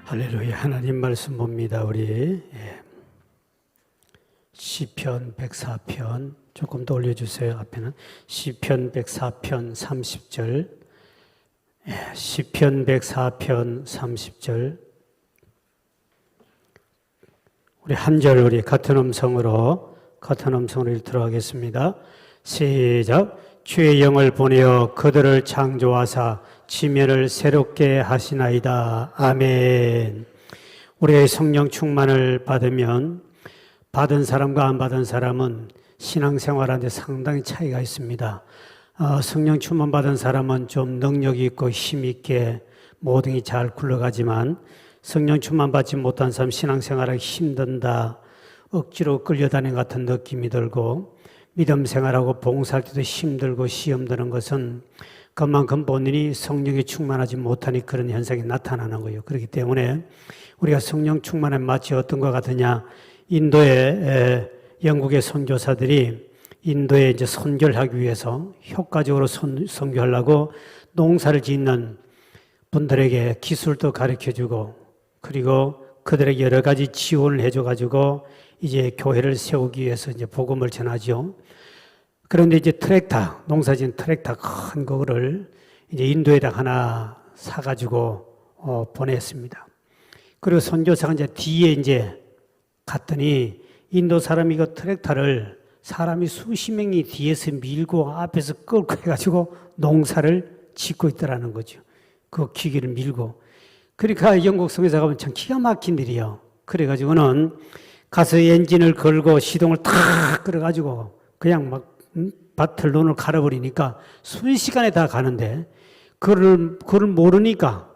할렐루야. 하나님 말씀 봅니다. 우리 시편 104편 조금 더 올려주세요. 앞에는 시편 104편 30절, 시편 104편 30절. 우리 한 절 우리 같은 음성으로 읽도록 하겠습니다. 시작. 주의 영을 보내어 그들을 창조하사 지면을 새롭게 하시나이다. 아멘. 우리의 성령 충만을 받으면 받은 사람과 안 받은 사람은 신앙생활하는데 상당히 차이가 있습니다. 성령 충만 받은 사람은 좀 능력이 있고 힘 있게 모든 게 잘 굴러가지만 성령 충만 받지 못한 사람 신앙생활하기 힘든다. 억지로 끌려다니는 같은 느낌이 들고 믿음 생활하고 봉사할 때도 힘들고 시험 드는 것은 그만큼 본인이 성령에 충만하지 못하니 그런 현상이 나타나는 거예요. 그렇기 때문에 우리가 성령 충만에 마치 어떤 것 같으냐. 인도의 영국의 선교사들이 인도에 이제 선교를 하기 위해서 효과적으로 선교하려고 농사를 짓는 분들에게 기술도 가르쳐주고 그리고 그들에게 여러 가지 지원을 해줘가지고 이제 교회를 세우기 위해서 이제 복음을 전하죠. 그런데 이제 트랙터, 농사짓는 트랙터 큰 거를 이제 인도에다 하나 사가지고 보냈습니다. 그리고 선교사가 이제 뒤에 이제 갔더니 인도 사람이 그 트랙터를 사람이 수십 명이 뒤에서 밀고 앞에서 끌고 해가지고 농사를 짓고 있더라는 거죠. 그 기계를 밀고. 그러니까 영국 선교사가 보면 참 기가 막힌 일이요. 그래가지고는 가서 엔진을 걸고 시동을 탁 끌어가지고 그냥 막 밭을 논을 갈아버리니까 순식간에 다 가는데 그걸 모르니까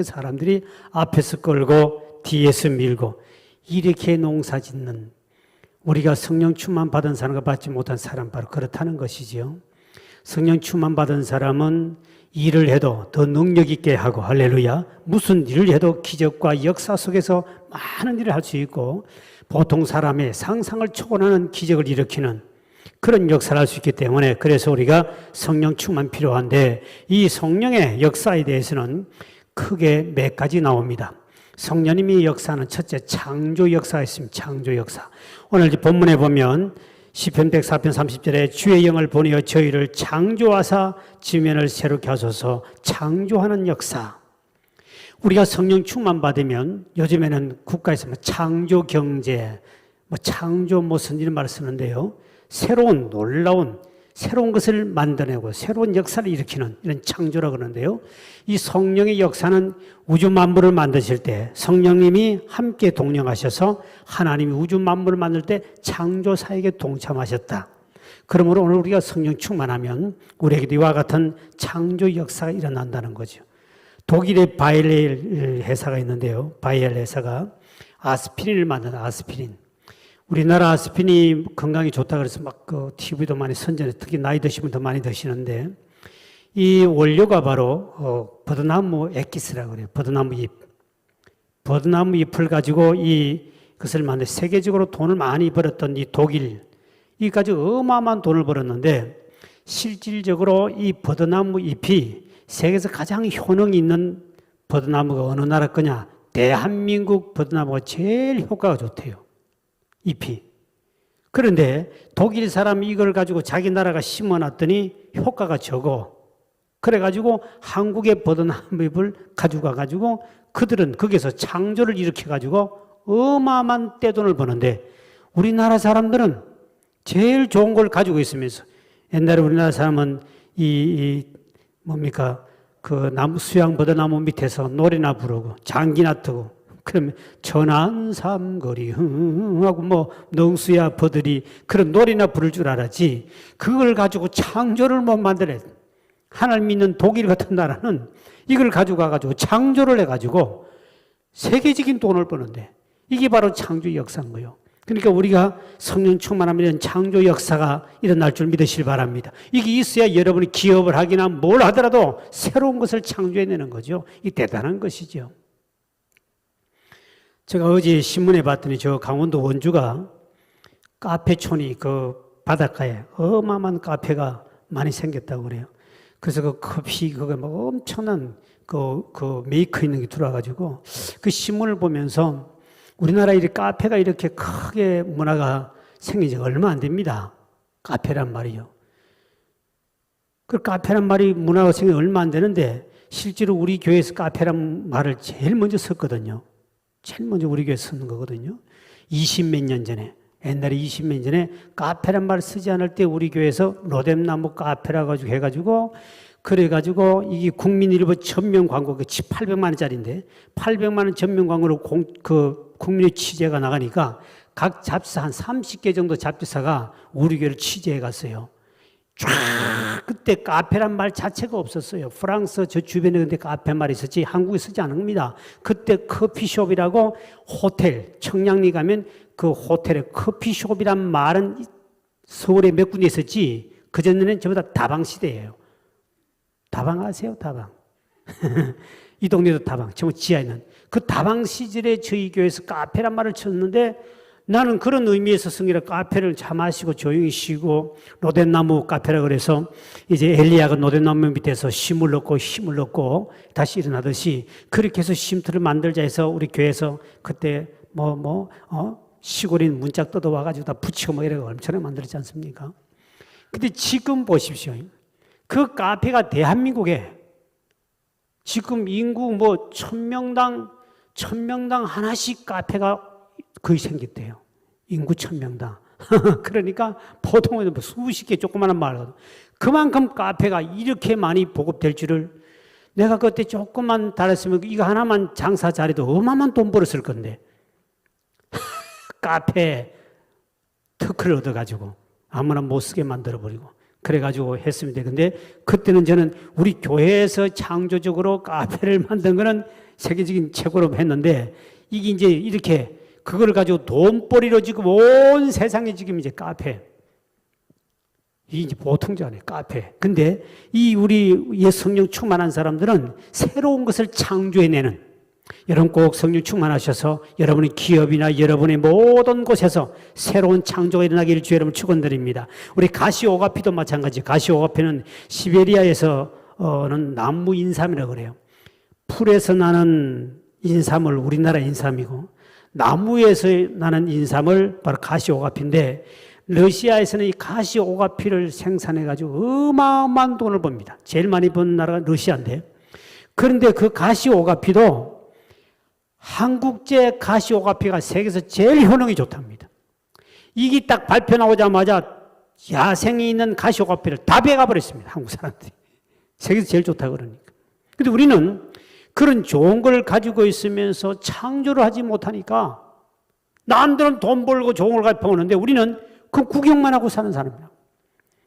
사람들이 앞에서 끌고 뒤에서 밀고 이렇게 농사 짓는 우리가 성령 충만 받은 사람과 받지 못한 사람 바로 그렇다는 것이지요. 성령 충만 받은 사람은 일을 해도 더 능력 있게 하고 할렐루야. 무슨 일을 해도 기적과 역사 속에서 많은 일을 할 수 있고 보통 사람의 상상을 초월하는 기적을 일으키는 그런 역사를 할 수 있기 때문에 그래서 우리가 성령 충만 필요한데 이 성령의 역사에 대해서는 크게 몇 가지 나옵니다. 성령님이 역사하는 첫째 창조 역사가 있습니다. 창조 역사. 오늘 본문에 보면 시편 104편 30절에 주의 영을 보내어 저희를 창조하사 지면을 새롭게 하소서. 창조하는 역사. 우리가 성령 충만 받으면 요즘에는 국가에서 창조 경제, 창조 무슨 이런 말을 쓰는데요. 새로운 놀라운 새로운 것을 만들어내고 새로운 역사를 일으키는 이런 창조라고 그러는데요. 이 성령의 역사는 우주 만물을 만드실 때 성령님이 함께 동령하셔서 하나님이 우주 만물을 만들 때 창조 사역에 동참하셨다. 그러므로 오늘 우리가 성령 충만하면 우리에게도 이와 같은 창조 역사가 일어난다는 거죠. 독일의 바이엘 회사가 있는데요. 바이엘 회사가 아스피린을 만드는 아스피린. 우리나라 아스피린이 건강에 좋다 그래서 TV도 많이 선전해 특히 나이 드신 분도 많이 드시는데 이 원료가 바로 버드나무 액기스라고 그래요. 버드나무 잎. 버드나무 잎을 가지고 이것을 만들 세계적으로 돈을 많이 벌었던 이 독일 이까지 어마어마한 돈을 벌었는데 실질적으로 이 버드나무 잎이 세계에서 가장 효능이 있는 버드나무가 어느 나라 거냐? 대한민국 버드나무가 제일 효과가 좋대요. 잎이. 그런데 독일 사람이 이걸 가지고 자기 나라가 심어놨더니 효과가 적어. 그래가지고 한국의 버드나무 잎을 가져가 가지고 그들은 거기서 창조를 일으켜가지고 어마어마한 떼돈을 버는데 우리나라 사람들은 제일 좋은 걸 가지고 있으면서 옛날에 우리나라 사람은 그 나무 수양 버드나무 밑에서 노래나 부르고 장기나 뜨고 그러면 천안삼거리 하고 능수야 버들이 그런 노래나 부를 줄 알았지 그걸 가지고 창조를 못 만들어요. 하나님 믿는 독일 같은 나라는 이걸 가지고 창조를 해가지고 세계적인 돈을 버는데 이게 바로 창조 역사인 거예요. 그러니까 우리가 성령 충만하면 창조 역사가 일어날 줄 믿으시길 바랍니다. 이게 있어야 여러분이 기업을 하기나 뭘 하더라도 새로운 것을 창조해내는 거죠. 이 대단한 것이죠. 제가 어제 신문에 봤더니 저 강원도 원주가 카페촌이 그 바닷가에 어마어마한 카페가 많이 생겼다고 그래요. 그래서 그 커피, 그거 막 엄청난 그 메이커 있는 게 들어와가지고 그 신문을 보면서 우리나라 이 카페가 이렇게 크게 문화가 생긴 지가 얼마 안 됩니다. 카페란 말이요. 그 카페란 말이 문화가 생긴 지 얼마 안 되는데 실제로 우리 교회에서 카페란 말을 제일 먼저 썼거든요. 제일 먼저 우리 교회에서 쓰는 거거든요. 20몇 년 전에, 옛날에 20몇 년 전에 카페란 말을 쓰지 않을 때 우리 교회에서 로뎀나무 카페라 가지고 해가지고 그래가지고 이게 국민일보 전면 광고 그 800만 원짜리인데 800만 원 전면 광고로 국민의 취재가 나가니까 각 잡지사 한 30개 정도 잡지사가 우리 교회를 취재해 갔어요. 쫙 그때 카페란 말 자체가 없었어요. 프랑스 저 주변에 근데 카페 말이 있었지 한국에 쓰지 않습니다. 그때 커피숍이라고 호텔 청량리 가면 그 호텔에 커피숍이란 말은 서울에 몇 군데 있었지 그전에는 전부 다 다방 시대예요. 다방 아세요? 다방. 이 동네도 다방. 전부 지하에 있는. 그 다방 시절에 저희 교회에서 카페란 말을 쳤는데 나는 그런 의미에서 성경에 카페를 차 마시고 조용히 쉬고 로뎀나무 카페라 그래서 이제 엘리야가 로뎀나무 밑에서 힘을 넣고 다시 일어나듯이 그렇게 해서 쉼터를 만들자 해서 우리 교회에서 그때 시골인 문짝 뜯어 와가지고 다 붙이고 뭐 이래가 엄청나게 만들었지 않습니까? 근데 지금 보십시오. 그 카페가 대한민국에 지금 인구 1000명당 하나씩 카페가 거의 생겼대요. 인구 1000명당. 그러니까 보통은 수십 개 조그마한 마을. 그만큼 카페가 이렇게 많이 보급될 줄을 내가 그때 조금만 달았으면 이거 하나만 장사 잘해도 어마어마한 돈 벌었을 건데. 카페 특허를 얻어가지고 아무나 못 쓰게 만들어버리고. 그래가지고 했습니다. 근데 그때는 저는 우리 교회에서 창조적으로 카페를 만든 거는 세계적인 최고로 했는데 이게 이제 이렇게 그걸 가지고 돈벌이로 지금 온 세상에 지금 이제 카페. 이게 이제 보통자 아니에요, 카페. 근데 이 우리 옛 성령 충만한 사람들은 새로운 것을 창조해내는 여러분 꼭 성령 충만하셔서 여러분의 기업이나 여러분의 모든 곳에서 새로운 창조가 일어나기를 주 여러분 축원드립니다. 우리 가시오가피도 마찬가지. 가시오가피는 시베리아에서는 나무 인삼이라고 그래요. 풀에서 나는 인삼을 우리나라 인삼이고 나무에서 나는 인삼을 바로 가시오가피인데 러시아에서는 이 가시오가피를 생산해가지고 어마어마한 돈을 법니다. 제일 많이 번 나라가 러시아인데 그런데 그 가시오가피도 한국제 가시오가피가 세계에서 제일 효능이 좋답니다. 이게 딱 발표 나오자마자 야생이 있는 가시오가피를 다 베가버렸습니다. 한국 사람들이. 세계에서 제일 좋다 그러니까. 근데 우리는 그런 좋은 걸 가지고 있으면서 창조를 하지 못하니까 남들은 돈 벌고 좋은 걸 가지고 오는데 우리는 그 구경만 하고 사는 사람이야.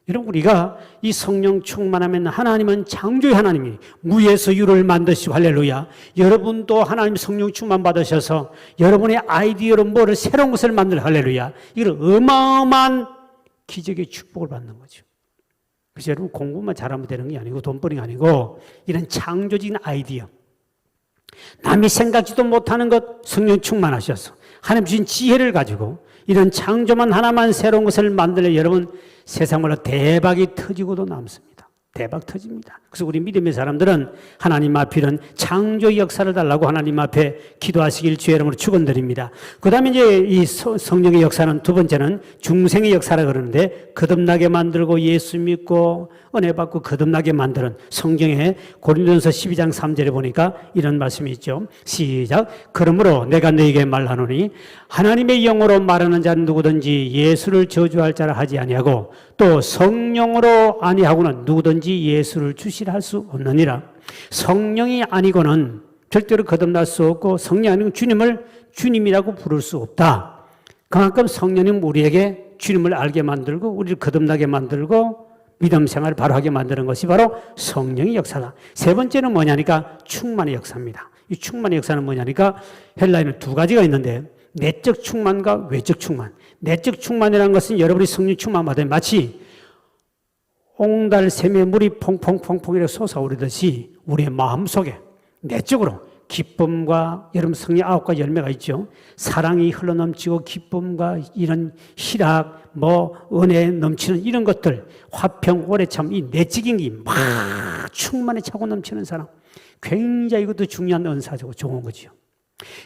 여러분 우리가 이 성령 충만하면 하나님은 창조의 하나님이 무에서 유를 만드시고 할렐루야. 여러분도 하나님 성령 충만 받으셔서 여러분의 아이디어로 뭐를 새로운 것을 만들 할렐루야. 이걸 어마어마한 기적의 축복을 받는 거죠. 그래서 여러분 공부만 잘하면 되는 게 아니고 돈벌이가 아니고 이런 창조적인 아이디어 남이 생각지도 못하는 것 성령 충만하셔서 하나님 주신 지혜를 가지고 이런 창조만 하나만 새로운 것을 만들려 여러분 세상으로 대박이 터지고도 남습니다. 대박 터집니다. 그래서 우리 믿음의 사람들은 하나님 앞에 이런 창조의 역사를 달라고 하나님 앞에 기도하시길 주의 이름으로 축원드립니다. 그 다음에 이제 이 성령의 역사는 두 번째는 중생의 역사라 그러는데 거듭나게 만들고 예수 믿고 은혜 받고 거듭나게 만드는 성경에 고린도전서 12장 3절에 보니까 이런 말씀이 있죠. 시작. 그러므로 내가 너에게 말하노니 하나님의 영으로 말하는 자는 누구든지 예수를 저주할 자라 하지 아니하고 또 성령으로 아니하고는 누구든지 예수를 주시라 할 수 없느니라. 성령이 아니고는 절대로 거듭날 수 없고 성령이 아니고 주님을 주님이라고 부를 수 없다. 그만큼 성령님 우리에게 주님을 알게 만들고 우리를 거듭나게 만들고 믿음 생활을 바로 하게 만드는 것이 바로 성령의 역사다. 세 번째는 뭐냐니까 충만의 역사입니다. 이 충만의 역사는 뭐냐니까 헬라에는 두 가지가 있는데 내적 충만과 외적 충만. 내적 충만이라는 것은 여러분이 성령 충만 받으면 마치 옹달샘에 물이 퐁퐁퐁퐁 이렇게 솟아오르듯이 우리의 마음속에 내적으로 기쁨과 여러분 성령 9가지 열매가 있죠. 사랑이 흘러넘치고 기쁨과 이런 희락, 은혜 넘치는 이런 것들, 화평, 오래 참 이 내적인 게 막 충만에 차고 넘치는 사람. 굉장히 이것도 중요한 은사죠. 좋은 거죠.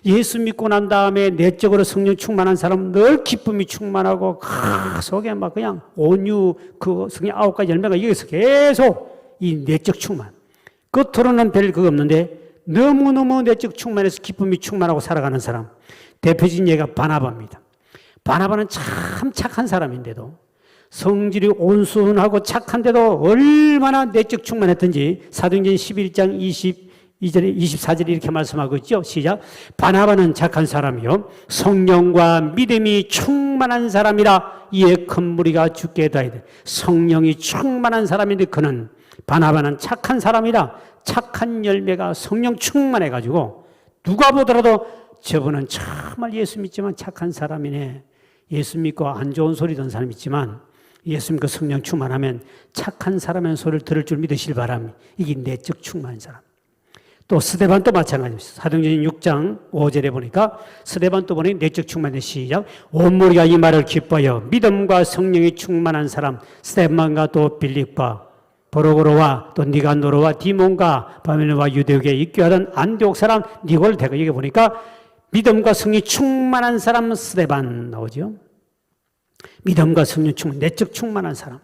예수 믿고 난 다음에 내적으로 성령 충만한 사람은 늘 기쁨이 충만하고 속에 막 그냥 온유 그 성령 9가지 열매가 여기서 계속 이 내적 충만. 겉으로는 별 그거 없는데 너무너무 내적 충만해서 기쁨이 충만하고 살아가는 사람. 대표적인 예가 바나바입니다. 바나바는 참 착한 사람인데도 성질이 온순하고 착한데도 얼마나 내적 충만했던지 사도행전 11장 22절에 24절에 이렇게 말씀하고 있죠. 시작. 바나바는 착한 사람이요 성령과 믿음이 충만한 사람이라 이에 큰 무리가 죽게 되어야 돼. 성령이 충만한 사람인데 그는 바나바는 착한 사람이라 착한 열매가 성령 충만해가지고 누가 보더라도 저분은 정말 예수 믿지만 착한 사람이네. 예수 믿고 안 좋은 소리 듣는 사람 있지만 예수 믿고 성령 충만하면 착한 사람의 소리를 들을 줄 믿으실 바랍니다. 이게 내적 충만한 사람. 또 스데반도 마찬가지입니다. 사도행전 6장 5절에 보니까 스데반도 보니 내적 충만의 시작. 온 무리가 이 말을 기뻐하여 믿음과 성령이 충만한 사람 스데반과 또 빌립과 보로고로와 또 니간노로와 디몬과 바멜로와 유대교에 입교하던 안디옥 사람 니골 대거 여기 보니까 믿음과 성령이 충만한 사람 스데반 나오죠. 믿음과 성령 충만, 내적 충만한 사람.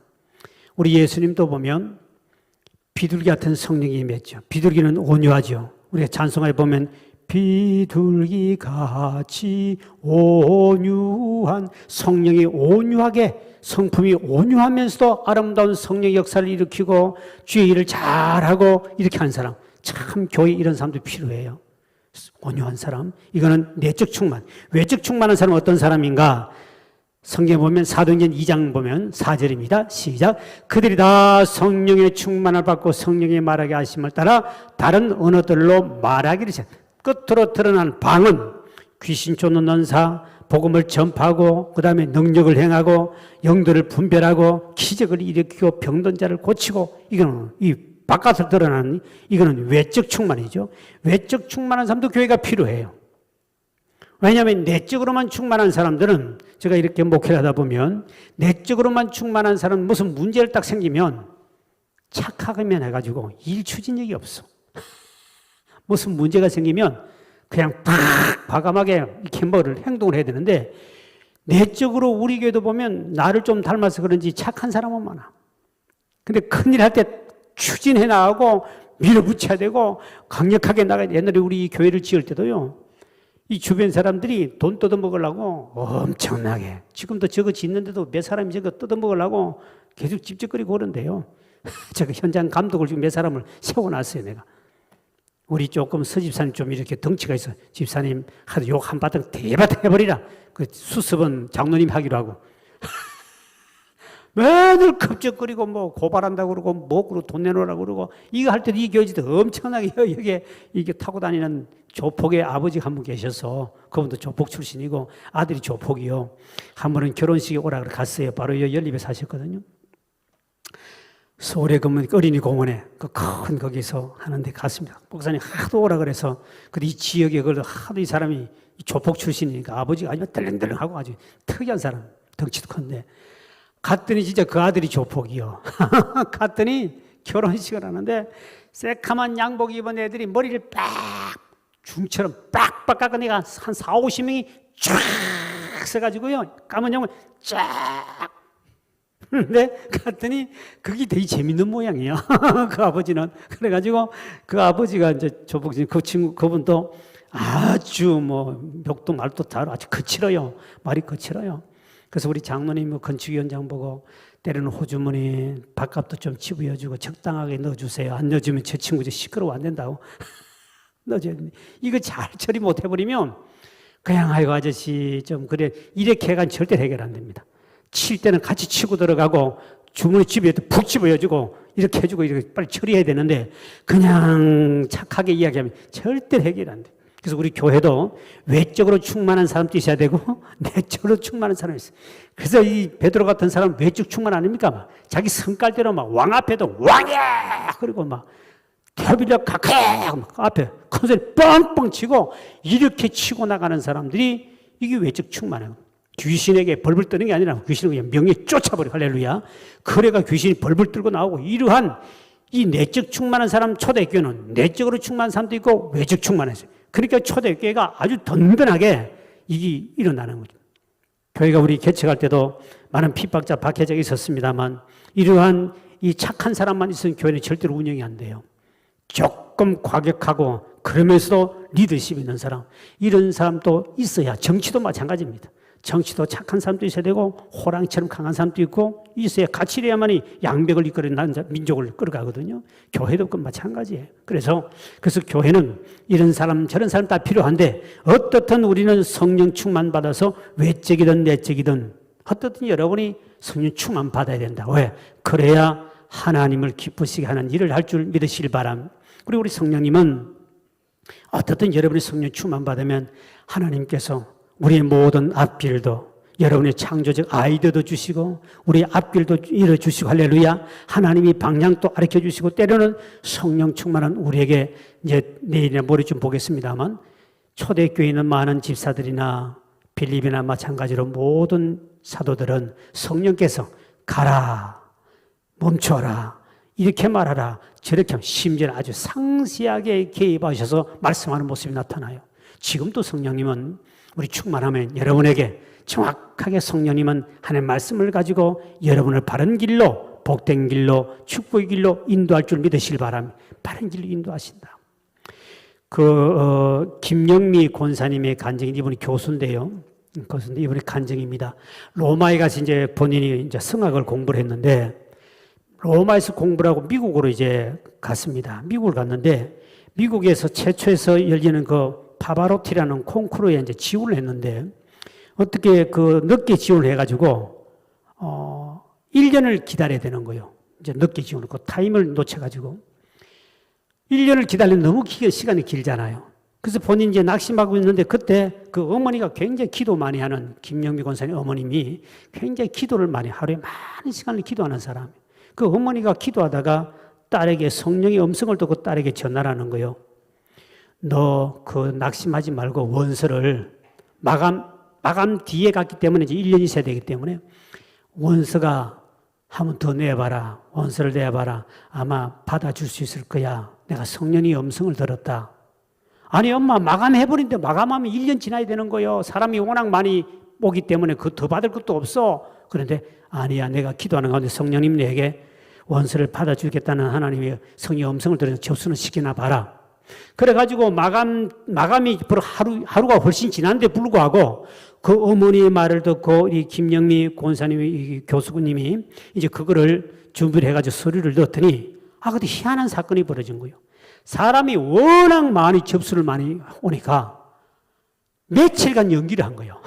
우리 예수님도 보면 비둘기 같은 성령이 임했죠. 비둘기는 온유하죠. 우리가 찬송가에 보면 비둘기 같이 온유한 성령이 온유하게 성품이 온유하면서도 아름다운 성령의 역사를 일으키고 주의 일을 잘하고 이렇게 하는 사람. 참 교회 이런 사람도 필요해요. 온유한 사람. 이거는 내적 충만. 외적 충만한 사람은 어떤 사람인가? 성경에 보면 사도행전 2장 보면 4절입니다. 시작. 그들이 다 성령의 충만을 받고 성령의 말하게 하심을 따라 다른 언어들로 말하기를 시작. 끝으로 드러난 방언, 귀신 쫓는 은사, 복음을 전파하고 그 다음에 능력을 행하고 영들을 분별하고 기적을 일으키고 병든 자를 고치고 이거는 이 바깥으로 드러나는 이거는 외적 충만이죠. 외적 충만한 사람도 교회가 필요해요. 왜냐하면 내적으로만 충만한 사람들은 제가 이렇게 목회를 하다 보면 내적으로만 충만한 사람은 무슨 문제를 딱 생기면 착하게만 해가지고 일 추진력이 없어. 무슨 문제가 생기면 그냥 팍 과감하게 이렇게 뭐를 행동을 해야 되는데 내적으로 우리 교회도 보면 나를 좀 닮아서 그런지 착한 사람은 많아. 근데 큰일 할 때 추진해 나가고 밀어붙여야 되고 강력하게 나가야 돼. 옛날에 우리 교회를 지을 때도요. 이 주변 사람들이 돈 뜯어먹으려고 엄청나게 지금도 저거 짓는데도 몇 사람이 저거 뜯어먹으려고 계속 찝찝거리고 그런데요. 제가 현장 감독을 지금 몇 사람을 세워놨어요. 내가. 우리 조금 서집사님 좀 이렇게 덩치가 있어. 집사님 하도 욕 한바탕 대바탕 해버리라. 그 수습은 장로님 하기로 하고. 맨날 겁적거리고 뭐 고발한다고 그러고 목으로 돈 내놓으라고 그러고 이거 할 때도 이 교회지도 엄청나게 여기에 이게 타고 다니는 조폭의 아버지가 한 분 계셔서 그분도 조폭 출신이고 아들이 조폭이요. 한 번은 결혼식에 오라 그래 갔어요. 바로 여 연립에 사셨거든요. 서울에 그러면 어린이 공원에 그 큰 거기서 하는데 갔습니다. 목사님 하도 오라 그래서 근데 이 지역에 그래도 하도 이 사람이 조폭 출신이니까 아버지가 아주 덜렁덜렁하고 아주 특이한 사람 덩치도 큰데 갔더니 진짜 그 아들이 조폭이요. 갔더니 결혼식을 하는데 새카만 양복 입은 애들이 머리를 빡 중처럼 빡빡 깎아 내가 한 4, 50명이 쫙 써가지고요. 까만 양말 쫙. 근데 갔더니 그게 되게 재밌는 모양이에요. 그 아버지는. 그래가지고 그 아버지가 이제 조폭진 그 친구, 그분도 아주 뭐 멱도 말도 다 아주 거칠어요. 말이 거칠어요. 그래서 우리 장로님 뭐 건축위원장 보고 때로는 호주머니 밥값도 좀 치부해주고 적당하게 넣어주세요. 안 넣어주면 저 친구 시끄러워 안 된다고. 넣어줘야 되는데 이거 잘 처리 못 해버리면 그냥 아이고 아저씨 좀 그래 이렇게 해가 절대 해결 안 됩니다. 칠 때는 같이 치고 들어가고 주머니 집에 푹 집어여주고 이렇게 해주고 이렇게 빨리 처리해야 되는데 그냥 착하게 이야기하면 절대 해결 안 돼. 그래서 우리 교회도 외적으로 충만한 사람도 있어야 되고 내적으로 충만한 사람이 있어요. 그래서 이 베드로 같은 사람은 외적 충만 아닙니까? 막 자기 성깔대로 막 왕 앞에도 왕이야! 그리고 막 태빌력 각해! 막 앞에 큰 소리 뻥뻥 치고 이렇게 치고 나가는 사람들이 이게 외적 충만해요. 귀신에게 벌벌 떠는 게 아니라 귀신을 그냥 명예 쫓아버려. 할렐루야. 그래가 귀신이 벌벌 떨고 나오고 이러한 이 내적 충만한 사람, 초대교회는 내적으로 충만한 사람도 있고 외적 충만해서, 그러니까 초대교회가 아주 든든하게 이게 일어나는 거죠. 교회가 우리 개척할 때도 많은 핍박자, 박해자가 있었습니다만 이러한 이 착한 사람만 있으면 교회는 절대로 운영이 안 돼요. 조금 과격하고 그러면서도 리더십 있는 사람, 이런 사람도 있어야, 정치도 마찬가지입니다. 정치도 착한 사람도 있어야 되고 호랑이처럼 강한 사람도 있고 있어야, 같이 이래야만이 양벽을 이끌어내는 민족을 끌어가거든요. 교회도 그 마찬가지예요. 그래서 교회는 이런 사람 저런 사람 다 필요한데, 어떻든 우리는 성령 충만 받아서 외적이든 내적이든 어떻든 여러분이 성령 충만 받아야 된다. 왜? 그래야 하나님을 기쁘시게 하는 일을 할 줄 믿으시길 바랍니다. 그리고 우리 성령님은 어떻든 여러분이 성령 충만 받으면 하나님께서 우리의 모든 앞길도, 여러분의 창조적 아이디어도 주시고 우리의 앞길도 이뤄주시고, 할렐루야, 하나님이 방향도 가르쳐 주시고, 때로는 성령 충만한 우리에게, 이제 내일이나 모레쯤 보겠습니다만, 초대교회에 있는 많은 집사들이나 빌립이나 마찬가지로 모든 사도들은 성령께서 가라, 멈춰라, 이렇게 말하라, 저렇게 하면 심지어는 아주 상세하게 개입하셔서 말씀하는 모습이 나타나요. 지금도 성령님은 우리 충만하면 여러분에게 정확하게, 성령님은 하나님의 말씀을 가지고 여러분을 바른 길로, 복된 길로, 축복의 길로 인도할 줄 믿으시길 바랍니다. 바른 길로 인도하신다. 김영미 권사님의 간증이, 이분이 교수인데요. 이분의 간증입니다. 로마에 가서 이제 본인이 이제 성악을 공부를 했는데, 로마에서 공부를 하고 미국으로 이제 갔습니다. 미국을 갔는데, 미국에서 최초에서 열리는 파바로티라는 콩쿠르에 이제 지원을 했는데, 어떻게 늦게 지원을 해가지고, 1년을 기다려야 되는 거예요. 이제 늦게 지원을, 타임을 놓쳐가지고. 1년을 기다리면 너무 시간이 길잖아요. 그래서 본인이 이제 낙심하고 있는데, 그때 어머니가 굉장히 기도 많이 하는, 김영미 권사님 어머님이 굉장히 기도를 많이, 하루에 많은 시간을 기도하는 사람이에요. 어머니가 기도하다가 딸에게 성령의 음성을 듣고 딸에게 전하라는 거예요. 너 낙심하지 말고 원서를 마감 뒤에 갔기 때문에 이제 1년이 있어야 되기 때문에 원서가 한 번 더 내봐라. 원서를 내봐라. 아마 받아줄 수 있을 거야. 내가 성령의 음성을 들었다. 아니 엄마, 마감해버린데 마감하면 1년 지나야 되는 거예요. 사람이 워낙 많이 오기 때문에 더 받을 것도 없어. 그런데 아니야, 내가 기도하는 가운데 성령님 내게 원서를 받아주겠다는 하나님의 성의 음성을 들어서 접수는 시키나 봐라. 그래가지고 마감이 하루가 훨씬 지난데 불구하고 어머니의 말을 듣고 이 김영미 권사님이, 이 교수님이 이제 그거를 준비를 해가지고 서류를 넣었더니, 근데 희한한 사건이 벌어진 거예요. 사람이 워낙 많이 접수를 많이 오니까 며칠간 연기를 한 거예요.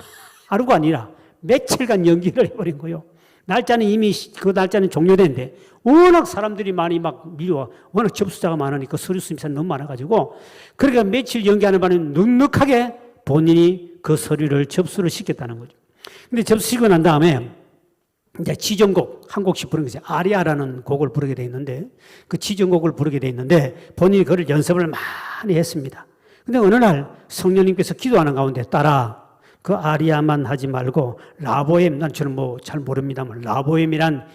하루가 아니라 며칠간 연기를 해버린 거예요. 날짜는 이미 날짜는 종료된데 워낙 사람들이 많이 막 밀려와, 워낙 접수자가 많으니까 서류 수임사가 너무 많아가지고, 그러니까 며칠 연기하는 바람에 넉넉하게 본인이 서류를 접수를 시켰다는 거죠. 근데 접수시키고 난 다음에 이제 지정곡 한 곡씩 부르는 것이 아리아라는 곡을 부르게 돼 있는데, 지정곡을 부르게 돼 있는데 본인이 그걸 연습을 많이 했습니다. 근데 어느 날 성령님께서 기도하는 가운데, 따라 아리아만 하지 말고 라보엠, 난 저는 잘 모릅니다만 라보엠이란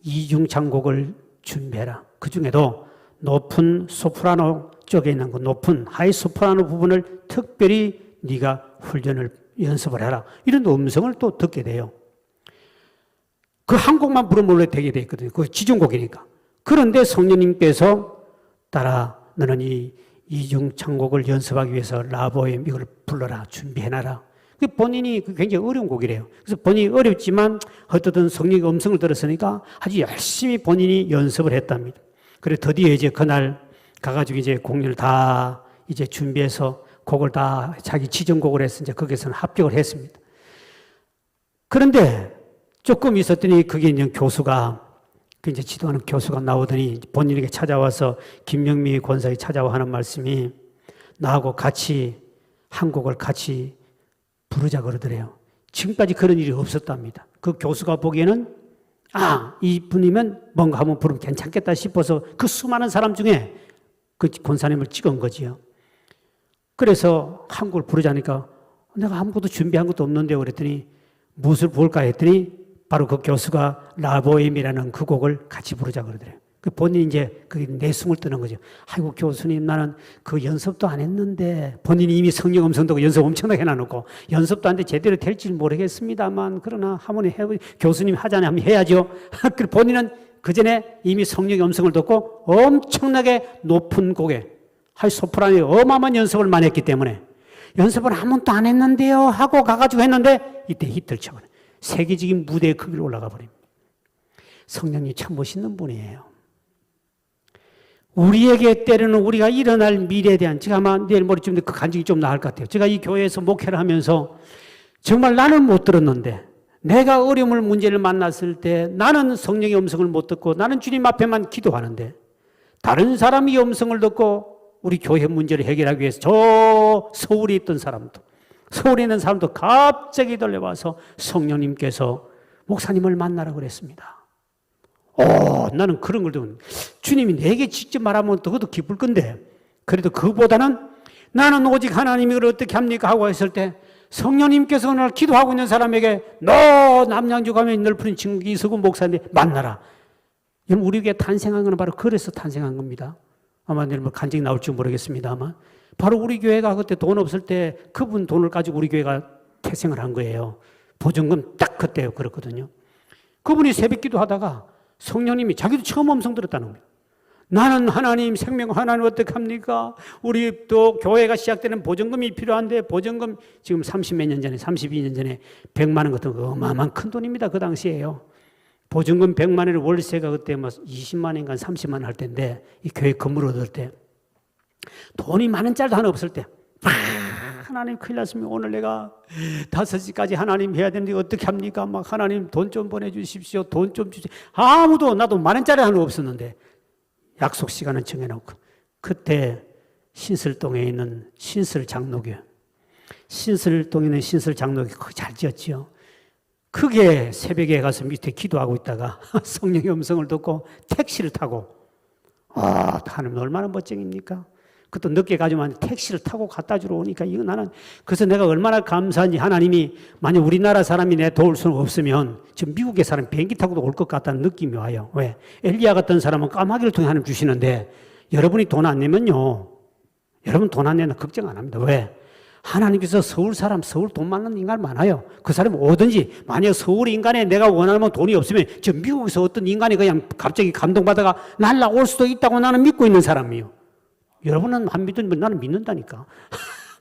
이중창곡을 준비해라. 그 중에도 높은 소프라노 쪽에 있는 높은 하이 소프라노 부분을 특별히 네가 훈련을 연습을 해라. 이런 음성을 또 듣게 돼요. 한 곡만 부르면 원래 되게 돼 있거든요. 지정곡이니까. 그런데 성령님께서 따라, 너는 이 이중창곡을 연습하기 위해서 라보엠 이걸 불러라, 준비해놔라. 본인이 굉장히 어려운 곡이래요. 그래서 본인이 어렵지만 어떻든 성령의 음성을 들었으니까 아주 열심히 본인이 연습을 했답니다. 그래 드디어 이제 그날 가가지고 이제 공연을 다 이제 준비해서 곡을 다 자기 지정곡을 해서 이제 거기서는 합격을 했습니다. 그런데 조금 있었더니 그게 이제 교수가, 이제 지도하는 교수가 나오더니 본인에게 찾아와서, 김영미 권사에 찾아와 하는 말씀이, 나하고 같이 한 곡을 같이 부르자 그러더래요. 지금까지 그런 일이 없었답니다. 교수가 보기에는 이분이면 뭔가 한번 부르면 괜찮겠다 싶어서 수많은 사람 중에 권사님을 찍은 거지요. 그래서 한 곡을 부르자니까 내가 아무것도 준비한 것도 없는데 그랬더니 무엇을 부를까 했더니 바로 교수가 라보엠이라는 곡을 같이 부르자 그러더래요. 그 본인이 이제 그게 내숭을 뜨는 거죠. 아이고, 교수님, 나는 그 연습도 안 했는데, 본인이 이미 성령 음성도 연습 엄청나게 해놔놓고, 연습도 안 돼 제대로 될지 모르겠습니다만, 그러나 한번 교수님 하자니 하면 해야죠. 본인은 그 전에 이미 성령의 음성을 듣고 엄청나게 높은 곡에, 소프라노에 어마어마한 연습을 많이 했기 때문에, 연습을 한 번도 안 했는데요 하고 가가지고 했는데, 이때 히트를 쳐버려요. 세계적인 무대의 크기로 올라가 버립니다. 성령님 참 멋있는 분이에요. 우리에게 때로는 우리가 일어날 미래에 대한, 제가 아마 내일 모레쯤 그 간증이 좀 나을 것 같아요. 제가 이 교회에서 목회를 하면서 정말 나는 못 들었는데, 내가 어려움을 문제를 만났을 때 나는 성령의 음성을 못 듣고 나는 주님 앞에만 기도하는데, 다른 사람이 음성을 듣고 우리 교회 문제를 해결하기 위해서 저 서울에 있던 사람도, 서울에 있는 사람도 갑자기 달려와서 성령님께서 목사님을 만나라 그랬습니다. 나는 그런 걸 듣고 주님이 내게 직접 말하면 그것도 기쁠 건데, 그래도 그보다는 나는 오직 하나님이 그걸 어떻게 합니까 하고 했을 때, 성령님께서 오늘 기도하고 있는 사람에게 너 남양주 가면 넓은 친구 이석훈 목사님 만나라. 여러분, 우리 교회 탄생한 건 바로 그래서 탄생한 겁니다. 아마 내일 간증이 나올지 모르겠습니다만, 바로 우리 교회가 그때 돈 없을 때 그분 돈을 가지고 우리 교회가 태생을 한 거예요. 보증금 딱 그때 그렇거든요. 그분이 새벽 기도하다가 성령님이 자기도 처음 음성 들었다는 거예요. 나는 하나님, 생명 하나님 어떻게 합니까? 우리 또 교회가 시작되는 보증금이 필요한데, 보증금 지금 30몇 년 전에, 32년 전에 100만 원 같은 거 어마어마한 큰 돈입니다. 그 당시에요. 보증금 100만 원을 월세가 그때 뭐 20만 원인가 30만 원 할 때인데, 이 교회 건물 얻을 때 돈이 만 원짜리도 하나 없을 때, 하나님 큰일 났습니다. 오늘 내가 5시까지 하나님 해야 되는데 어떻게 합니까? 막 하나님 돈 좀 보내주십시오. 돈 좀 주십시오. 아무도, 나도 만 원짜리 하나 없었는데 약속 시간을 정해놓고, 그때 신설동에 있는 신설 장로교, 신설동에 있는 신설 장로교 그거 잘 지었지요. 그게 새벽에 가서 밑에 기도하고 있다가 성령의 음성을 듣고 택시를 타고, 하나님 얼마나 멋쟁입니까? 그것도 늦게 가지만 택시를 타고 갖다 주러 오니까, 이거 나는, 그래서 내가 얼마나 감사한지, 하나님이 만약 우리나라 사람이 내 도울 수는 없으면 지금 미국의 사람 비행기 타고도 올 것 같다는 느낌이 와요. 왜? 엘리야 같은 사람은 까마귀를 통해 하나님 주시는데, 여러분이 돈 안 내면요, 여러분 돈 안 내면 걱정 안 합니다. 왜? 하나님께서 서울 사람, 서울 돈 많은 인간 많아요. 그 사람이 오든지, 만약 서울 인간에 내가 원하는 돈이 없으면 저 미국에서 어떤 인간이 그냥 갑자기 감동받아가 날라올 수도 있다고 나는 믿고 있는 사람이에요. 여러분은 안 믿으면 나는 믿는다니까.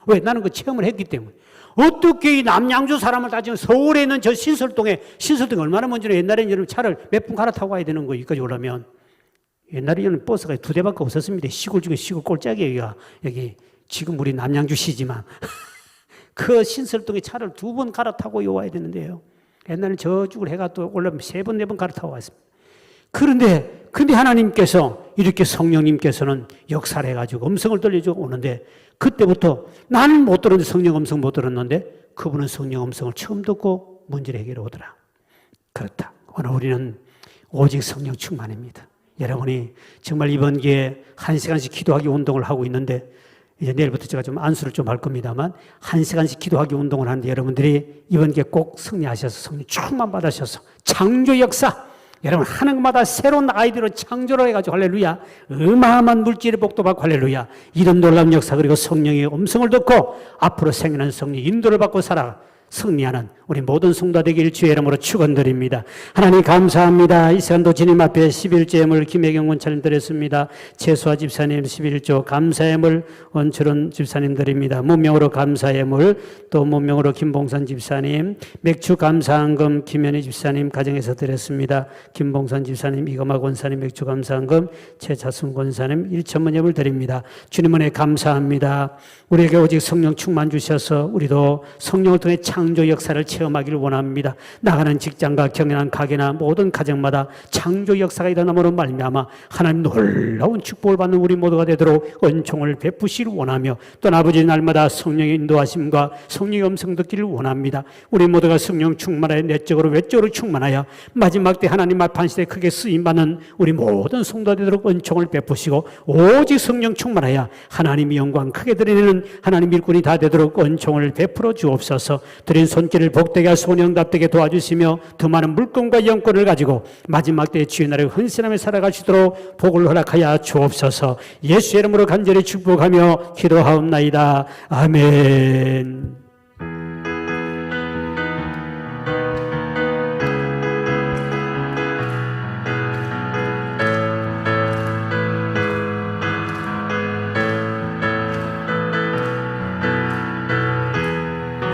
왜? 나는 그 체험을 했기 때문에. 어떻게 이 남양주 사람을 다 지금 서울에 있는 저 신설동에 얼마나 먼저는, 옛날에는 여러분 차를 몇 분 갈아타고 가야 되는 거, 여기까지 오려면. 옛날에는 버스가 2대밖에 없었습니다. 시골 중에 시골 꼴짝이에요. 여기 지금 우리 남양주시지만 그 신설동에 차를 2번 갈아타고 와야 되는데요. 옛날에는 저쪽을 해가 또 올라면 3번, 4번 갈아타고 왔습니다. 근데 하나님께서 이렇게 성령님께서는 역사를 해가지고 음성을 들려주고 오는데, 그때부터 나는 못 들었는데, 성령 음성 못 들었는데 그분은 성령 음성을 처음 듣고 문제를 해결해 오더라. 그렇다. 오늘 우리는 오직 성령 충만입니다. 여러분이 정말 이번 기회에 1시간씩 기도하기 운동을 하고 있는데, 이제 내일부터 제가 좀 안수를 좀 할 겁니다만, 1시간씩 기도하기 운동을 하는데, 여러분들이 이번 기회에 꼭 승리하셔서 성령 충만 받으셔서 창조 역사, 여러분 하는 것마다 새로운 아이디어로 창조를 해가지고 할렐루야, 어마어마한 물질의 복도 받고 할렐루야, 이런 놀라운 역사, 그리고 성령의 음성을 듣고 앞으로 생기는 성령 인도를 받고 살아 승리하는 우리 모든 성도 되길 주의 이름으로 축원드립니다. 하나님 감사합니다. 이 시간도 주님 앞에 11조예물 김혜경 원차님 드렸습니다. 최수아 집사님 11조 감사예물 원철원 집사님 드립니다. 문명으로 감사예물, 또 문명으로 김봉산 집사님, 맥주 감사한금 김현희 집사님 가정에서 드렸습니다. 김봉산 집사님, 이금학 원사님 맥주 감사한금, 최자순 권사님 1천만 예물 드립니다. 주님 은혜 감사합니다. 우리에게 오직 성령 충만 주셔서 우리도 성령을 통해 창조 역사를 체험하기를 원합니다. 나가는 직장과 경연한 가게나 모든 가정마다 창조 역사가 일어남으로 말미암아 하나님 놀라운 축복을 받는 우리 모두가 되도록 은총을 베푸시기를 원하며, 또 아버지 날마다 성령의 인도하심과 성령의 음성 듣기를 원합니다. 우리 모두가 성령 충만하여 내적으로 외적으로 충만하여 마지막 때 하나님 앞 한시대 크게 쓰임받는 우리 모든 성도 되도록 은총을 베푸시고, 오직 성령 충만하여 하나님의 영광 크게 드리는 하나님 일꾼이 다 되도록 은총을 베풀어 주옵소서. 드린 손길을 복되게 하시고 응답되게 도와주시며 더 많은 물건과 영권을 가지고 마지막 때에 주의 나라에 헌신하며 살아가시도록 복을 허락하여 주옵소서. 예수의 이름으로 간절히 축복하며 기도하옵나이다. 아멘.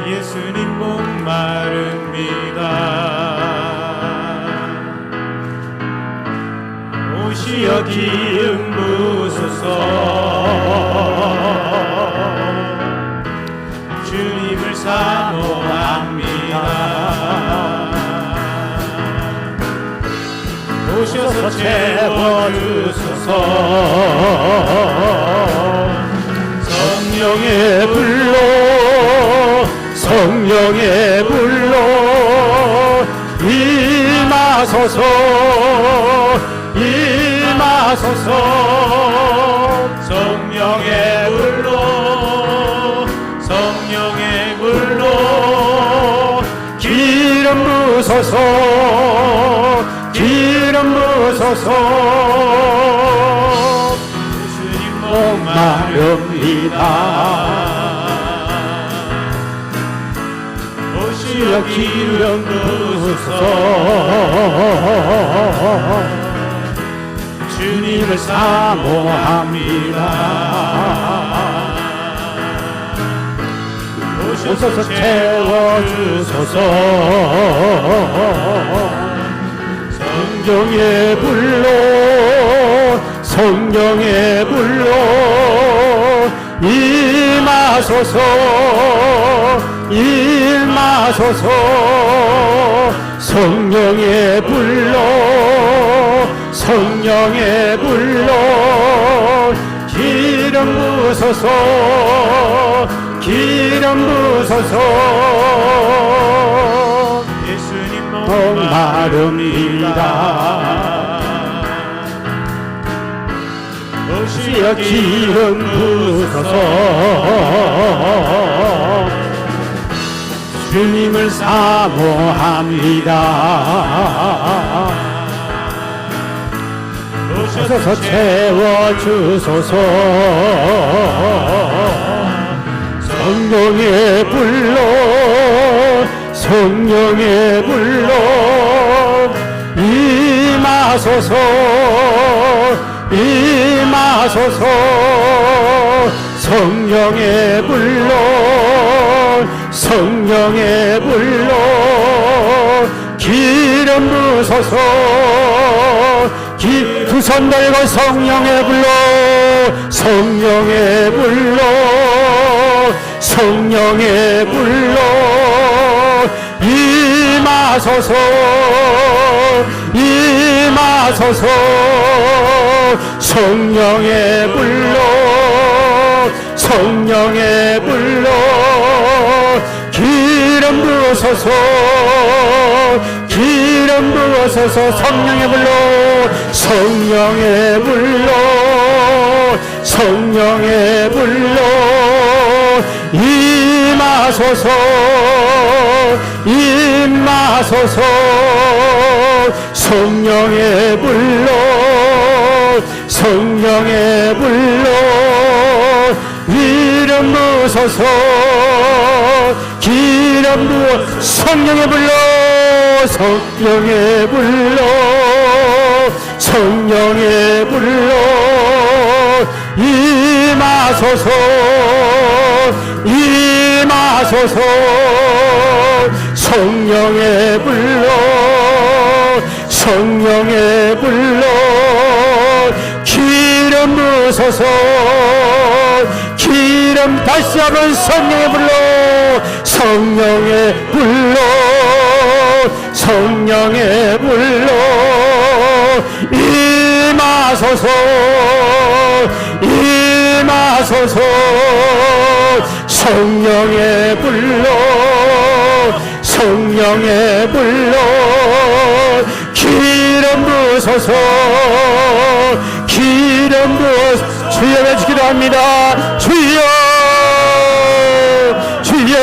예수님 목마릅니다. 오시어 기름 부으소서. 주님을 사모합니다. 오셔서 채워주소서. 성령의 불로 성령의 불로 임하소서. 임하소서. 성령의 불로 성령의 불로 기름 부으소서. 기름 부으소서. 주님 목마릅니다. 오시어 기름 부으소서. 주님을 사모합니다. 오셔서 채워주소서. 성령의 불로 성령의 불로 임하소서. 임하소서. 성령의 불로 성령의 불로 기름 부으소서. 기름 부으소서. 예수님 목마릅니다. 오시어 기름 부으소서. 주님을 사모합니다. 오셔서 채워주소서. 성령의 불로 성령의 불로 임하소서. 임하소서. 성령의 불로 성령의 불로 기름 부으소서. 두 손 들고 성령의 불로 성령의 불로 성령의 불로 임하소서. 임하소서. 성령의 불로 성령의 불로 기름 부으소서. 기름 부으소서. 성령의 불로 성령의 불로 성령의 불로 임하소서. 임하소서. 성령의 불로 성령의 불로 기름 부으소서. 기름 부어 성령의 불로 성령의 불로 성령의 불로 임하소서. 임하소서. 성령의 불로 성령의 불로 기름 부으소서. 기름 다시 한번 성령의 불로 성령의 불로 성령의 불로 임하소서. 임하소서. 성령의 불로 성령의 불로 기름 부으소서. 기름 부어 주여 외치기도 합니다. 주여 주여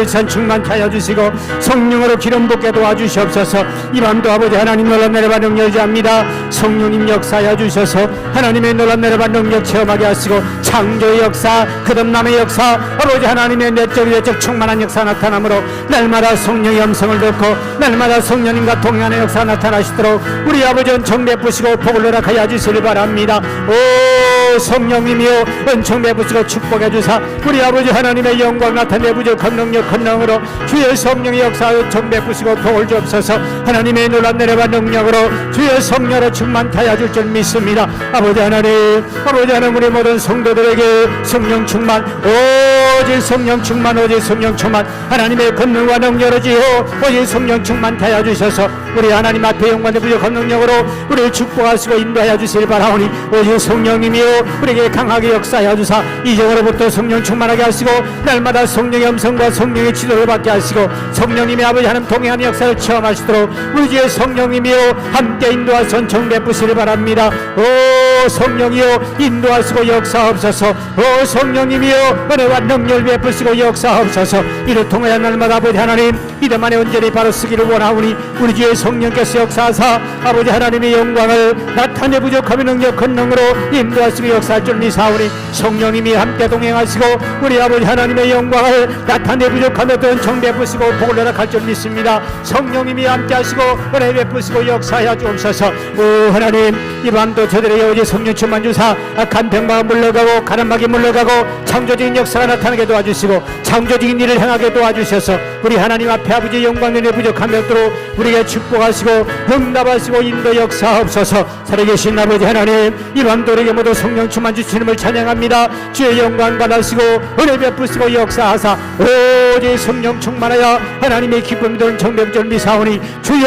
일산 충만케 하여 주시고 성령으로 기름 붓게 도와주시옵소서. 이 밤도 아버지 하나님 놀랍 내려봐 능력 의지합니다. 성령님 역사하여 주셔서 하나님의 놀랍 내려봐 능력 체험하게 하시고 창조의 역사, 거듭남의 역사, 아버지 하나님의 내적 충만한 역사 나타나므로 날마다 성령의 음성을 듣고 날마다 성령님과 동행하는 역사 나타나시도록 우리 아버지 은총 베푸시고 복을 허락하여 주시길 바랍니다. 오 성령님이여 은총 베푸시고 축복해 주사 우리 아버지 하나님의 영광 나타내 부족한 능력 큰 능으로 주의 성령의 역사 은총 베푸시고 복을 주옵소서. 하나님의 놀랍 내려봐 능력으로 주의 성령으로 충만케 하여 줄 줄 믿습니다. 아버지 하나님 우리 모든 성도들에게 성령 충만, 오직 성령 충만, 오직 성령 충만, 하나님의 권능과 능력으로 지어 오직 성령 충만케 하여 주셔서 우리 하나님 앞에 영광의 부족한 능력으로 우리를 축복하시고 인도하여 주시길 바라오니 오직 성령님이여 우리에게 강하게 역사하여 주사 이전으로부터 성령 충만하게 하시고 날마다 성령의 음성과 성령의 지도를 받게 하시고 성령님의 아버지 하나님 동행하는 역사를 체험하시도록 우리 주의 성령님이여 함께 인도하사 은총 베푸시길 바랍니다. 오 성령이여 인도하시고 역사하옵소서. 오 성령님이여 은혜와 능력을 베푸시고 역사하옵소서. 이를 통하여 날마다 아버지 하나님 이름 안에 온전히 바로 쓰기를 원하오니 우리 주의 성령께서 역사하사 아버지 하나님의 영광을 나타내 부족함의 능력 큰 능으로 인도하시고 역사할 줄 믿사오니 성령님이 함께 동행하시고 우리 아버지 하나님의 영광을 나타내 부족함에 은총 베푸시고 복을 허락할 줄 믿습니다. 성령님이 함께 하시고 은혜 베푸시고 역사하여 주옵소서. 오 하나님 이 밤도 저들에게 오직 성령 충만 주사 악한 병마가 물러가고 가난막이 물러가고 창조적인 역사가 나타나게 도와주시고 창조적인 일을 행하게 도와주셔서 우리 하나님 앞에 아버지 영광의 부족함이 없도록 우리에게 축복하시고 응답하시고 인도 역사하옵소서. 살아계신 아버지 하나님 이 밤도 우리에게 모두 성령 충만 주시는을 찬양합니다. 주의 영광 받으시고 은혜 베푸시고 역사하사 오직 성령 충만하여 하나님의 기쁨이 되는 정백절 미사오니 주여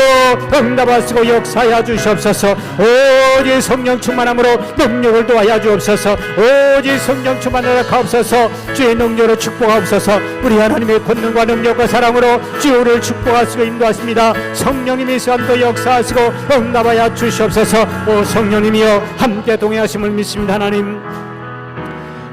응답하시고 역사하여 주시옵소서. 오직 성령 충만함으로 능력을 도하여 주옵소서. 오직 성령 충만하여 가옵소서. 주의 능력으로 축복하옵소서. 우리 하나님의 권능과 능력과 사랑으로 주를 축복하시고 인도하십니다. 성령님이 시간도 역사하시고 응답하여 주시옵소서. 오 성령님이여 함께 동행하심을 믿습니다. 하나님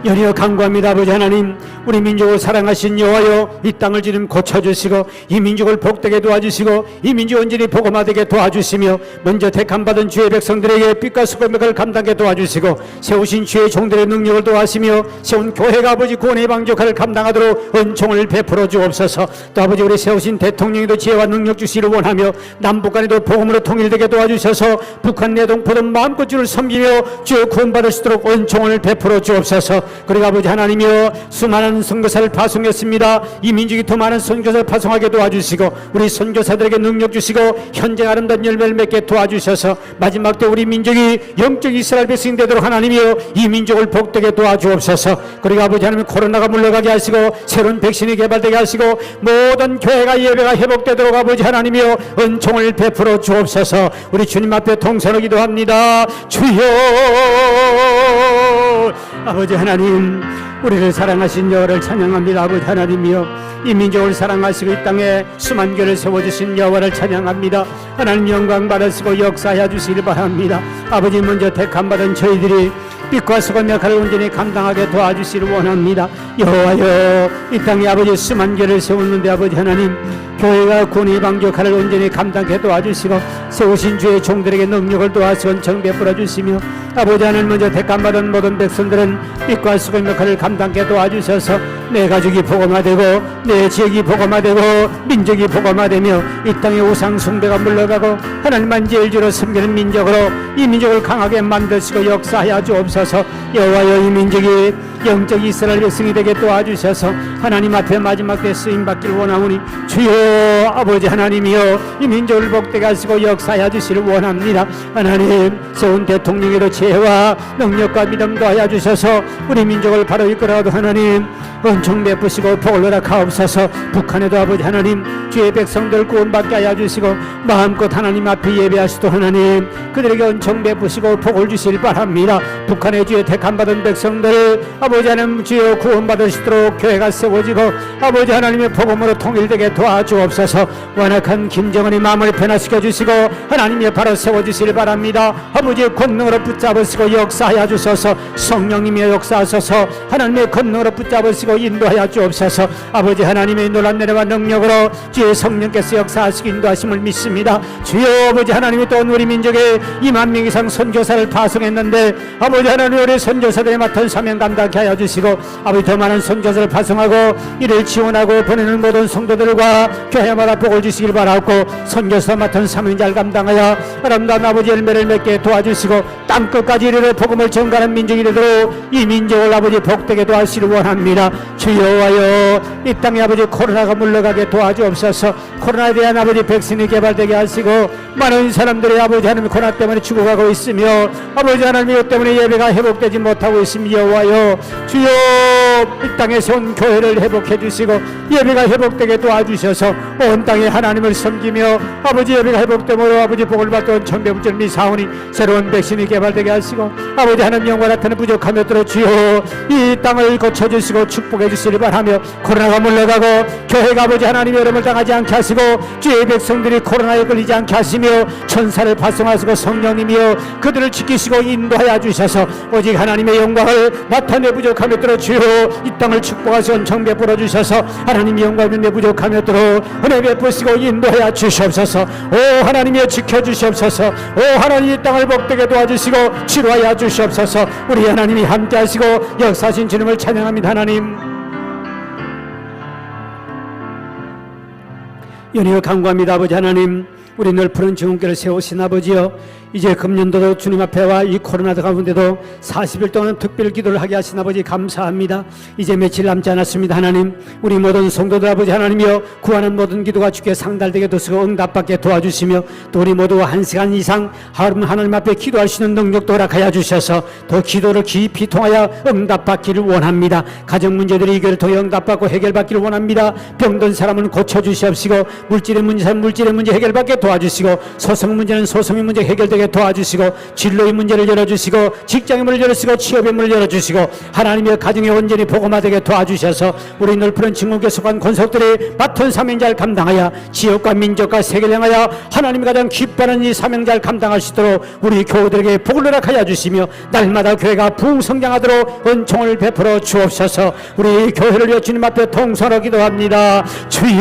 연이어 간구합니다. 아버지 하나님 우리 민족을 사랑하신 여호와여 이 땅을 지금 고쳐주시고 이 민족을 복되게 도와주시고 이 민족 온전히 복음화되게 도와주시며 먼저 택함받은 주의 백성들에게 빛과 수고맥을 감당하게 도와주시고 세우신 주의 종들의 능력을 도와시며 세운 교회가 아버지 구원의 방역을 감당하도록 은총을 베풀어 주옵소서. 또 아버지 우리 세우신 대통령에도 지혜와 능력 주시기를 원하며 남북간에도 복음으로 통일되게 도와주셔서 북한 내동포든 마음껏 주를 섬기며 주의 구원받을 수 있도록 은총을 베풀어 주옵소서. 그리고 아버지 하나님이여 수많은 선교사를 파송했습니다. 이 민족이 더 많은 선교사를 파송하게 도와주시고 우리 선교사들에게 능력 주시고 현재 아름다운 열매를 맺게 도와주셔서 마지막 때 우리 민족이 영적 이스라엘 백성이 되도록 하나님이여 이 민족을 복되게 도와주옵소서. 그리고 아버지 하나님 코로나가 물러가게 하시고 새로운 백신이 개발되게 하시고 모든 교회가 예배가 회복되도록 아버지 하나님이여 은총을 베풀어 주옵소서. 우리 주님 앞에 통성을 기도합니다. 주여 아버지 하나님 우리를 사랑하신 여호와를 찬양합니다. 아버지 하나님이여 이 민족을 사랑하시고 이 땅에 수만 교를 세워주신 여호와를 찬양합니다. 하나님 영광 받으시고 역사하여 주시길 바랍니다. 아버지 먼저 택함받은 저희들이 빛과 수고의 역할을 온전히 감당하게 도와주시기를 원합니다. 여호와여 이 땅에 아버지 수만 교를 세웠는데 아버지 하나님 교회가 구원의 방역 역할을 온전히 감당해 도와주시고 세우신 주의 종들에게 능력을 도와서 은총 베풀어 주시며 아버지 하나님 먼저 택함받은 모든 백성들은 빛과 수고의 역할을 감당해 도와주셔서 내 가족이 복음화되고 내 지역이 복음화되고 민족이 복음화되며 이 땅의 우상 숭배가 물러가고 하나님만 제일 주로 섬기는 민족으로 이 민족을 강하게 만드시고 역사하여 주옵소서. 여호와여 이 민족이 영적 이스라엘 백성이 되게 도와주셔서 하나님 앞에 마지막 때 쓰임받기를 원하오니 주여 아버지 하나님이여 이 민족을 복되게 하시고 역사하여 주시기를 원합니다. 하나님 세운 대통령에도 지혜와 능력과 믿음 도하여 주셔서 우리 민족을 바로 이끌어가도 하나님 은총 베푸시고 복을 허락하옵소서. 북한에도 아버지 하나님 주의 백성들 구원받게 하여 주시고 마음껏 하나님 앞에 예배하시도록 하나님 그들에게 은총 베푸시고 복을 주시길 바랍니다. 북한의 주의 택함받은 백성들 아버지 하나님 주여 구원받으시도록 교회가 세워지고 아버지 하나님의 복음으로 통일되게 도와주옵소서. 완악한 김정은의 마음을 변화시켜 주시고 하나님의 바로 세워주시길 바랍니다. 아버지의 권능으로 붙잡으시고 역사하여 주소서. 성령님이 역사하소서. 하나님의 권능으로 붙잡으시고 인도하여 주옵소서. 아버지 하나님의 놀란 내려와 능력으로 주의 성령께서 역사하시고 인도하심을 믿습니다. 주여 아버지 하나님이 또 우리 민족에 2만 명 이상 선교사를 파송했는데 아버지 하나님 우리 선교사들이 맡은 사명 감당케 하여 주시고 아버지 더 많은 선교사를 파송하고 이를 지원하고 보내는 모든 성도들과 교회마다 복을 주시길 바라고 선교사 맡은 사명자를 감당하여 아름다운 아버지 열매를 맺게 도와주시고 땅끝까지 이르러 복음을 전가하는 민족이 되도록 이 민족을 아버지 복되게 도와주시길 원합니다. 주여와여 이 땅에 아버지 코로나가 물러가게 도와주옵소서. 코로나에 대한 아버지 백신이 개발되게 하시고 많은 사람들이 아버지 하나님 코로나 때문에 죽어가고 있으며 아버지 하나님 이것 때문에 예배가 회복되지 못하고 있으며 여호와여 주여 이 땅에 세운 교회를 회복해 주시고 예배가 회복되게 도와주셔서 온 땅에 하나님을 섬기며 아버지 예배가 회복됨으로 아버지 복을 받던 천배부절 미사오니 새로운 백신이 개발되게 하시고 아버지 하나님 영광 나타는 부족함이 없도록 주여 이 땅을 고쳐주시고 축복해 주시길 바라며 코로나가 물러가고 교회가 아버지 하나님 여름을 당하지 않게 하시고 주의 백성들이 코로나에 걸리지 않게 하시며 천사를 발송하시고 성령님이여 그들을 지키시고 인도하여 주셔서 오직 하나님의 영광을 나타내 부족함이 없도록 주여 이 땅을 축복하시고 은총 베풀어 주셔서 하나님의 영광을 내 부족함이 없도록 은혜 베푸시고 인도하여 주시옵소서. 오 하나님이여 지켜주시옵소서. 오 하나님 이 땅을 복되게 도와주시고 치료하여 주시옵소서. 우리 하나님이 함께 하시고 역사하신 주님을 찬양합니다. 하나님 연이어 간구합니다. 아버지 하나님 우리 늘 푸른 증언교를 세우신 아버지여 이제 금년도도 주님 앞에 와 이 코로나 가운데도 40일 동안 특별 기도를 하게 하신 아버지 감사합니다. 이제 며칠 남지 않았습니다. 하나님 우리 모든 성도들 아버지 하나님이여 구하는 모든 기도가 주께 상달되게 도시고 응답받게 도와주시며 또 우리 모두 1시간 이상 하나님 앞에 기도할 수 있는 능력도 허락하여 주셔서 더 기도를 깊이 통하여 응답받기를 원합니다. 가정 문제들이 이 교회를 통해 응답받고 해결받기를 원합니다. 병든 사람은 고쳐주시옵시고 물질의 문제 해결받게 도와주시고 소송 문제는 소송의 문제 해결되게 도와주시고 진로의 문제를 열어주시고 직장의 문을 열어주시고 취업의 문을 열어주시고 하나님의 가정에 온전히 복음화되게 도와주셔서 우리 넓은 친구께 속한 권속들이 맡은 사명자를 감당하여 지역과 민족과 세계를 향하여 하나님이 가장 기뻐하는 이 사명자를 감당할 수 있도록 우리 교우들에게 복을 허락하여 주시며 날마다 교회가 부흥성장하도록 은총을 베풀어 주옵소서. 우리 교회를 위해 주님 앞에 통성하러 기도합니다. 주여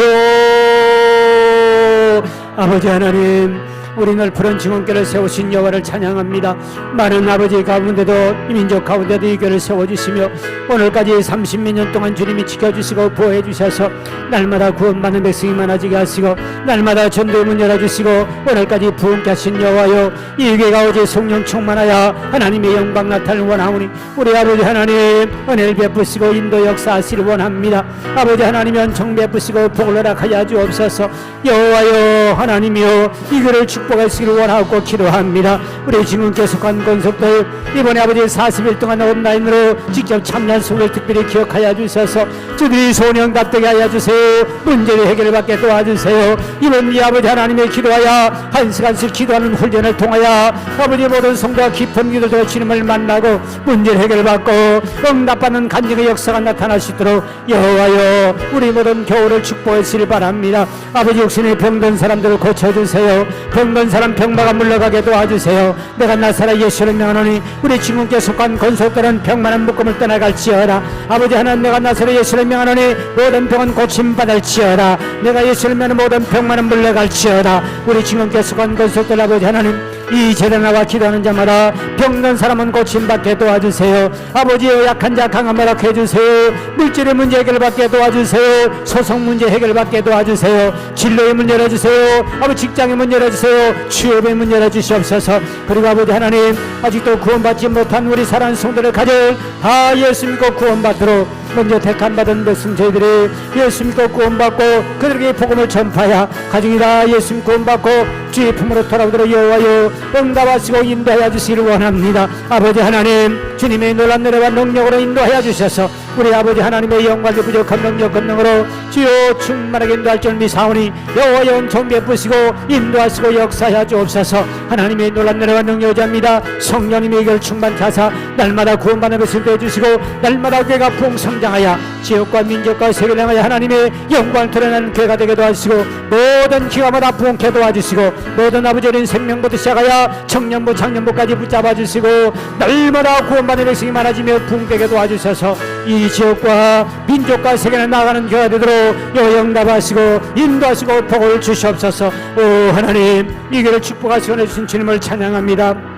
아버지 하나님 우리 넓은 증언교를 세우신 여호와를 찬양합니다. 많은 아버지 가운데도 이 민족 가운데도 이 교회를 세워주시며 오늘까지 30몇 년 동안 주님이 지켜주시고 보호해 주셔서 날마다 구원받는 백성이 많아지게 하시고 날마다 전도의 문 열어주시고 오늘까지 부흥케 하신 여호와여 이 교회가 오직 성령 충만하여 하나님의 영광 나타나는 원하오니 우리 아버지 하나님 은혜를 베푸시고 인도 역사하시를 원합니다. 아버지 하나님 은총 베푸시고 복을 허락하여 주옵소서. 여호와여 하나님이여 이 교회를 축복하시기를 원하고 기도합니다. 우리 지금께 속한 권속들 이번에 아버지 40일 동안 온라인으로 직접 참여한 성을 특별히 기억하여 주셔서 주들이 소원 답되게 하여 주세요. 문제를 해결받게 도와주세요. 이번 이 아버지 하나님의 기도하여 1시간씩 기도하는 훈련을 통하여 아버지 모든 성도와 깊은 기도로 주님을 만나고 문제를 해결받고 응답받는 간증의 역사가 나타나시도록 여호와여 우리 모든 교우를 축복하시길 바랍니다. 아버지 육신에 병든 사람들을 고쳐주세요. 병든 사람 병마가 물러가게 도와주세요. 내가 나사렛 예수를 명하노니 우리 친구께 속한 권속들은 병만한 묶음을 떠나갈지어다. 아버지 하나님 내가 나사렛 예수를 명하노니 모든 병은 고침받을지어다. 내가 예수를 명하는 모든 병만은 물러갈지어다. 우리 친구께 속한 권속들 아버지 하나님 이 제대 나와 기도하는 자마다 병든 사람은 고침받게 도와주세요. 아버지여 약한 자 강한 마라 해주세요. 물질의 문제 해결받게 도와주세요. 소송 문제 해결받게 도와주세요. 진로의 문 열어주세요. 아버지 직장의 문 열어주세요. 취업의 문 열어주시옵소서. 그리고 아버지 하나님 아직도 구원받지 못한 우리 사랑하는 성도를 가져 다 예수 믿고 구원받도록 먼저 택함받은 백성 저희들이 예수 믿고 구원받고 그들에게 복음을 전파하여 가정이 다 예수 믿고 구원받고 주의 품으로 돌아오도록 여호와여 응답하시고 인도하여 주시기를 원합니다. 아버지 하나님 주님의 놀란 노래와 능력으로 인도하여 주셔서 우리 아버지 하나님의 영광의 부족한 능력 권능으로 주여 충만하게 인도할 줄 믿사오니 여호와의 은총 베푸시고 인도하시고 역사하여 주옵소서. 하나님의 놀란 내려와 능력자입니다. 성령님의 이걸 충만케 하사 날마다 구원받는 것을 되어주시고 날마다 교회가 풍성장하여 지역과 민족과 세계를 향하여 하나님의 영광을 드러내는 교회가 되게 도와주시고 모든 기가마다 부흥케 도와주시고 모든 아버지 어린 생명부터 시작하여 청년부 장년부까지 붙잡아 주시고 날마다 구원받는 백성이 많아지며 부흥되게 도와주셔서 이 지역과 민족과 세계를 나가는 교회가 되도록 영답하시고 인도하시고 복을 주시옵소서. 오 하나님 이 교회를 축복하시고 내주신 주님을 찬양합니다.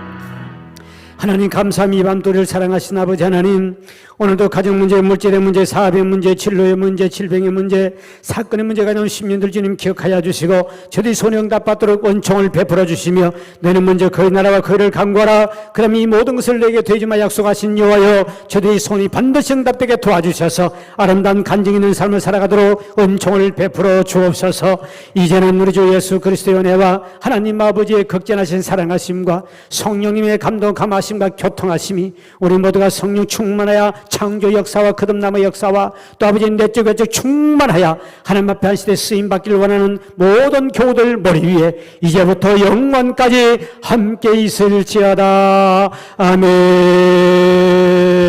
하나님 감사합니다. 이 밤도 우리를 사랑하신 아버지 하나님, 오늘도 가정 문제, 물질의 문제, 사업의 문제, 진로의 문제, 질병의 문제, 사건의 문제가 나온 10년들 주님 기억하여 주시고 저들이 손영답 받도록 은총을 베풀어 주시며 너는 먼저 그의 나라와 그를 강구하라. 그럼 이 모든 것을 내게 되지마 약속하신 여호와여, 저들이 손이 반드시 응답되게 도와주셔서 아름다운 간증 있는 삶을 살아가도록 은총을 베풀어 주옵소서. 이제는 우리 주 예수 그리스도의 은혜와 하나님 아버지의 극진하신 사랑하심과 성령님의 감동 감하심과 교통하심이 우리 모두가 성령 충만하여 창조 역사와 거듭남의 역사와 또 아버지 내적 외적 충만하여 하나님 앞에 한 시대 쓰임받기를 원하는 모든 교우들 머리 위에 이제부터 영원까지 함께 있을지어다. 아멘.